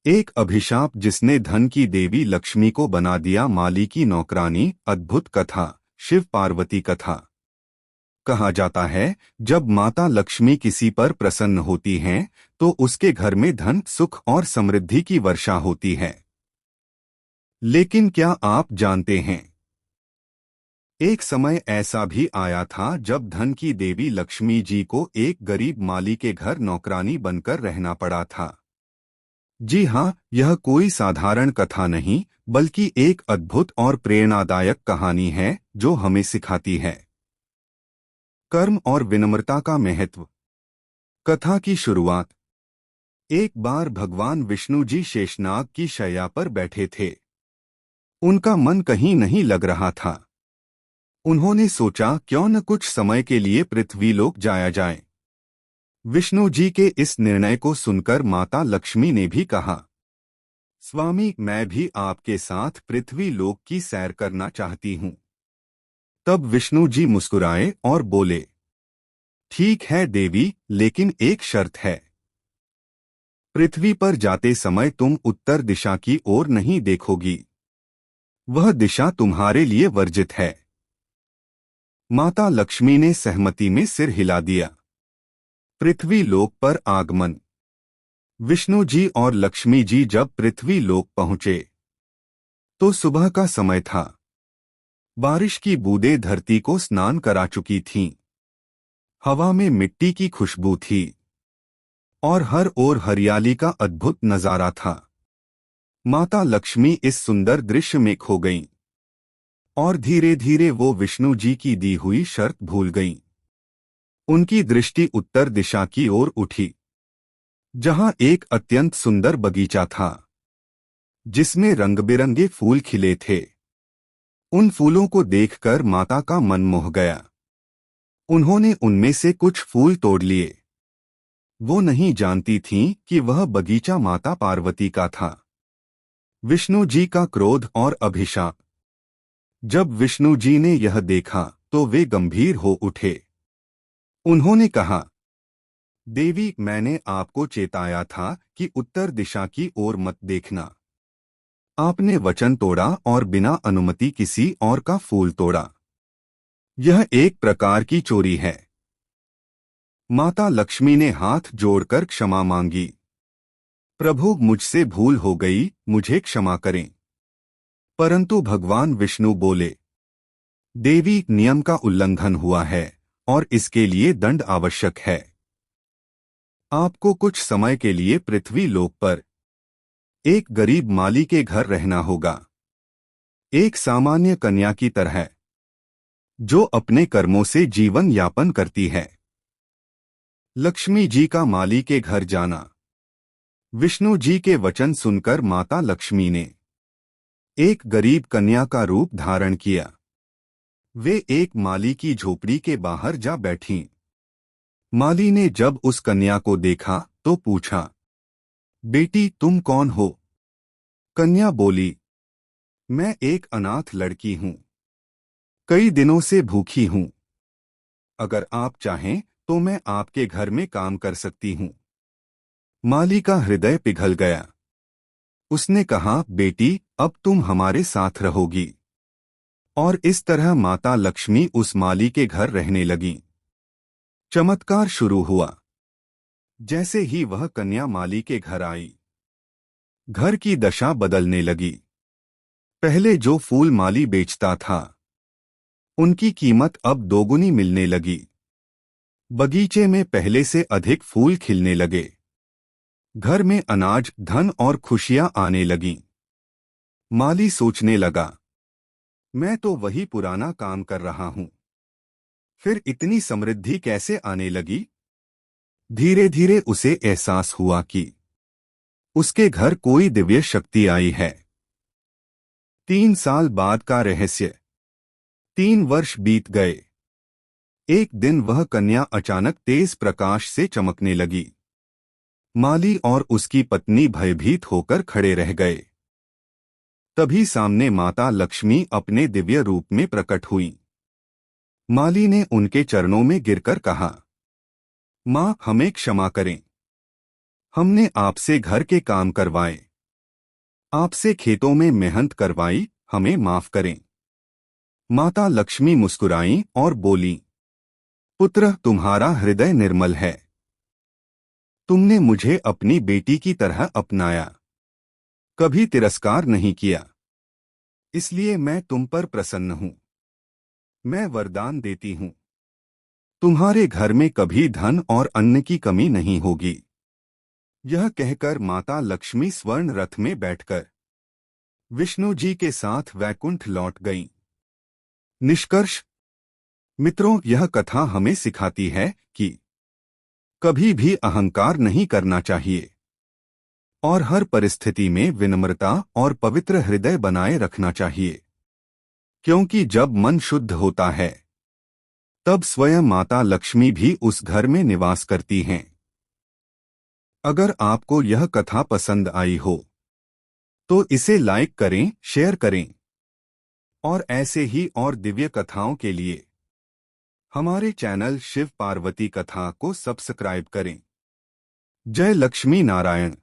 एक अभिशाप जिसने धन की देवी लक्ष्मी को बना दिया माली की नौकरानी। अद्भुत कथा, शिव पार्वती कथा। कहा जाता है, जब माता लक्ष्मी किसी पर प्रसन्न होती हैं, तो उसके घर में धन, सुख और समृद्धि की वर्षा होती है। लेकिन क्या आप जानते हैं, एक समय ऐसा भी आया था जब धन की देवी लक्ष्मी जी को एक गरीब माली के घर नौकरानी बनकर रहना पड़ा था। जी हाँ, यह कोई साधारण कथा नहीं, बल्कि एक अद्भुत और प्रेरणादायक कहानी है जो हमें सिखाती है कर्म और विनम्रता का महत्व। कथा की शुरुआत। एक बार भगवान विष्णु जी शेषनाग की शैया पर बैठे थे। उनका मन कहीं नहीं लग रहा था। उन्होंने सोचा, क्यों न कुछ समय के लिए पृथ्वीलोक जाया जाए। विष्णु जी के इस निर्णय को सुनकर माता लक्ष्मी ने भी कहा, स्वामी, मैं भी आपके साथ पृथ्वी लोक की सैर करना चाहती हूँ। तब विष्णु जी मुस्कुराए और बोले, ठीक है देवी, लेकिन एक शर्त है। पृथ्वी पर जाते समय तुम उत्तर दिशा की ओर नहीं देखोगी। वह दिशा तुम्हारे लिए वर्जित है। माता लक्ष्मी ने सहमति में सिर हिला दिया। पृथ्वी लोक पर आगमन। विष्णु जी और लक्ष्मी जी जब पृथ्वी लोक पहुंचे तो सुबह का समय था। बारिश की बूंदें धरती को स्नान करा चुकी थीं। हवा में मिट्टी की खुशबू थी और हर ओर हरियाली का अद्भुत नजारा था। माता लक्ष्मी इस सुंदर दृश्य में खो गईं और धीरे धीरे वो विष्णु जी की दी हुई शर्त भूल गईं। उनकी दृष्टि उत्तर दिशा की ओर उठी, जहां एक अत्यंत सुंदर बगीचा था जिसमें रंग-बिरंगे फूल खिले थे। उन फूलों को देखकर माता का मन मोह गया। उन्होंने उनमें से कुछ फूल तोड़ लिए। वो नहीं जानती थीं कि वह बगीचा माता पार्वती का था। विष्णु जी का क्रोध और अभिशाप। जब विष्णु जी ने यह देखा तो वे गंभीर हो उठे। उन्होंने कहा, देवी, मैंने आपको चेताया था कि उत्तर दिशा की ओर मत देखना। आपने वचन तोड़ा और बिना अनुमति किसी और का फूल तोड़ा। यह एक प्रकार की चोरी है। माता लक्ष्मी ने हाथ जोड़कर क्षमा मांगी। प्रभु, मुझसे भूल हो गई, मुझे क्षमा करें। परंतु भगवान विष्णु बोले, देवी, नियम का उल्लंघन हुआ है और इसके लिए दंड आवश्यक है। आपको कुछ समय के लिए पृथ्वी लोक पर एक गरीब माली के घर रहना होगा, एक सामान्य कन्या की तरह जो अपने कर्मों से जीवन यापन करती है। लक्ष्मी जी का माली के घर जाना। विष्णु जी के वचन सुनकर माता लक्ष्मी ने एक गरीब कन्या का रूप धारण किया। वे एक माली की झोपड़ी के बाहर जा बैठीं। माली ने जब उस कन्या को देखा तो पूछा, बेटी, तुम कौन हो? कन्या बोली, मैं एक अनाथ लड़की हूँ। कई दिनों से भूखी हूँ। अगर आप चाहें तो मैं आपके घर में काम कर सकती हूँ। माली का हृदय पिघल गया। उसने कहा, बेटी, अब तुम हमारे साथ रहोगी। और इस तरह माता लक्ष्मी उस माली के घर रहने लगी। चमत्कार शुरू हुआ। जैसे ही वह कन्या माली के घर आई, घर की दशा बदलने लगी। पहले जो फूल माली बेचता था, उनकी कीमत अब दोगुनी मिलने लगी। बगीचे में पहले से अधिक फूल खिलने लगे। घर में अनाज, धन और खुशियां आने लगीं। माली सोचने लगा, मैं तो वही पुराना काम कर रहा हूं, फिर इतनी समृद्धि कैसे आने लगी? धीरे धीरे उसे एहसास हुआ कि उसके घर कोई दिव्य शक्ति आई है। 3 साल बाद का रहस्य। 3 वर्ष बीत गए। एक दिन वह कन्या अचानक तेज प्रकाश से चमकने लगी। माली और उसकी पत्नी भयभीत होकर खड़े रह गए। तभी सामने माता लक्ष्मी अपने दिव्य रूप में प्रकट हुई। माली ने उनके चरणों में गिरकर कहा, माँ, हमें क्षमा करें। हमने आपसे घर के काम करवाए आपसे खेतों में मेहनत करवाई, हमें माफ करें। माता लक्ष्मी मुस्कुराईं और बोलीं, पुत्र तुम्हारा हृदय निर्मल है। तुमने मुझे अपनी बेटी की तरह अपनाया, कभी तिरस्कार नहीं किया। इसलिए मैं तुम पर प्रसन्न हूं। मैं वरदान देती हूं, तुम्हारे घर में कभी धन और अन्न की कमी नहीं होगी। यह कहकर माता लक्ष्मी स्वर्ण रथ में बैठकर विष्णु जी के साथ वैकुंठ लौट गईं। निष्कर्ष, मित्रों, यह कथा हमें सिखाती है कि कभी भी अहंकार नहीं करना चाहिए और हर परिस्थिति में विनम्रता और पवित्र हृदय बनाए रखना चाहिए, क्योंकि जब मन शुद्ध होता है तब स्वयं माता लक्ष्मी भी उस घर में निवास करती हैं। अगर आपको यह कथा पसंद आई हो तो इसे लाइक करें, शेयर करें और ऐसे ही और दिव्य कथाओं के लिए हमारे चैनल शिव पार्वती कथा को सब्सक्राइब करें। जय लक्ष्मी नारायण।